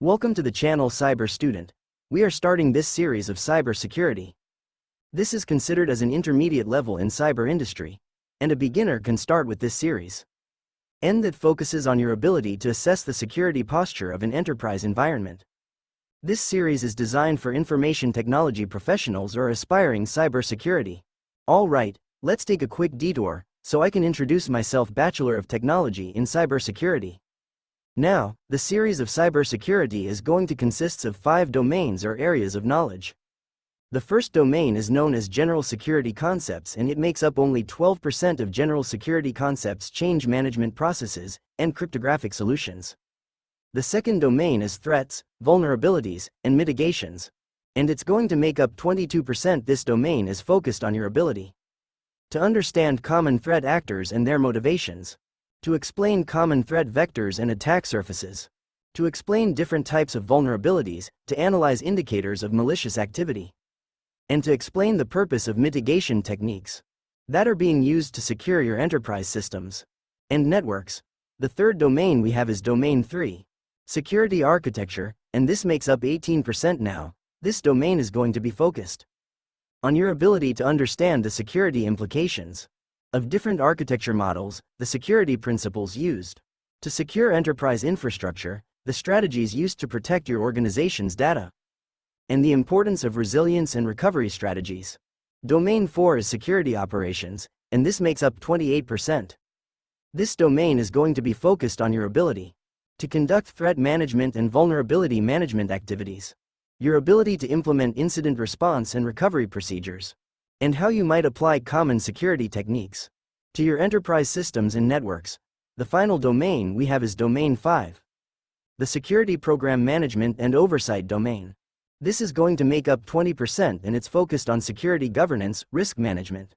Welcome to the channel Cyber Student. We are starting this series of cybersecurity. This is considered as an intermediate level in cyber industry, and a beginner can start with this series. That focuses on your ability to assess the security posture of an enterprise environment. This series is designed for information technology professionals or aspiring cybersecurity. Alright, let's take a quick detour, so I can introduce myself, Bachelor of Technology in Cybersecurity. Now, the series of cybersecurity is going to consist of 5 domains or areas of knowledge. The first domain is known as General Security Concepts, and it makes up only 12% of General Security Concepts change management processes and cryptographic solutions. The second domain is Threats, Vulnerabilities, and Mitigations, and it's going to make up 22%. This domain is focused on your ability to understand common threat actors and their motivations, to explain common threat vectors and attack surfaces, to explain different types of vulnerabilities, to analyze indicators of malicious activity, and to explain the purpose of mitigation techniques that are being used to secure your enterprise systems and networks. The third domain we have is Domain 3, Security Architecture, and this makes up 18% now. This domain is going to be focused on your ability to understand the security implications of different architecture models, the security principles used to secure enterprise infrastructure, the strategies used to protect your organization's data, and the importance of resilience and recovery strategies. Domain 4 is Security Operations, and this makes up 28%. This domain is going to be focused on your ability to conduct threat management and vulnerability management activities, your ability to implement incident response and recovery procedures, and how you might apply common security techniques to your enterprise systems and networks. The final domain we have is Domain 5, the Security Program Management and Oversight domain. This is going to make up 20%, and it's focused on security governance, risk management,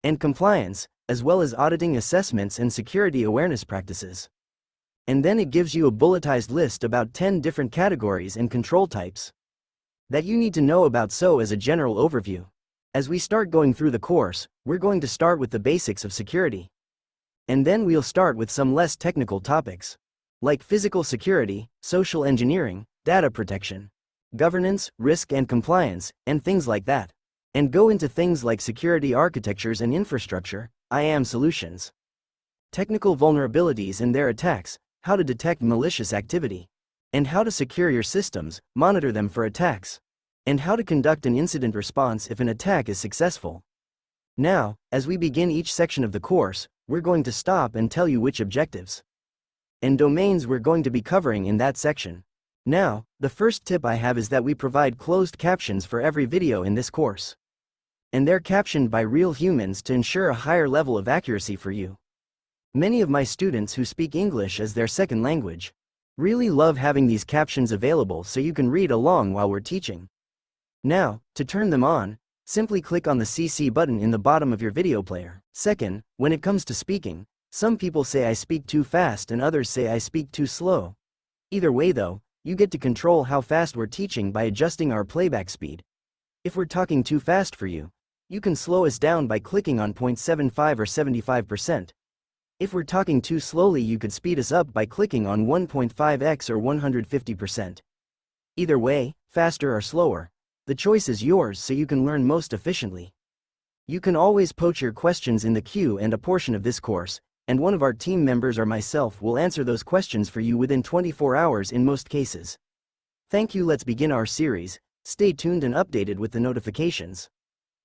and compliance, as well as auditing assessments and security awareness practices. And then it gives you a bulletized list about 10 different categories and control types that you need to know about. So as a general overview, as we start going through the course, we're going to start with the basics of security. And then we'll start with some less technical topics, like physical security, social engineering, data protection, governance, risk and compliance, and things like that. And go into things like security architectures and infrastructure, IAM solutions, technical vulnerabilities and their attacks, how to detect malicious activity, and how to secure your systems, monitor them for attacks, and how to conduct an incident response if an attack is successful. Now, as we begin each section of the course, we're going to stop and tell you which objectives and domains we're going to be covering in that section. Now, the first tip I have is that we provide closed captions for every video in this course, and they're captioned by real humans to ensure a higher level of accuracy for you. Many of my students who speak English as their second language really love having these captions available so you can read along while we're teaching. Now, to turn them on, simply click on the CC button in the bottom of your video player. Second, when it comes to speaking, some people say I speak too fast and others say I speak too slow. Either way though, you get to control how fast we're teaching by adjusting our playback speed. If we're talking too fast for you, you can slow us down by clicking on 0.75 or 75%. If we're talking too slowly, you could speed us up by clicking on 1.5x or 150%. Either way, faster or slower, the choice is yours so you can learn most efficiently. You can always post your questions in the queue and a portion of this course, and one of our team members or myself will answer those questions for you within 24 hours in most cases. Thank you. Let's begin our series. Stay tuned and updated with the notifications.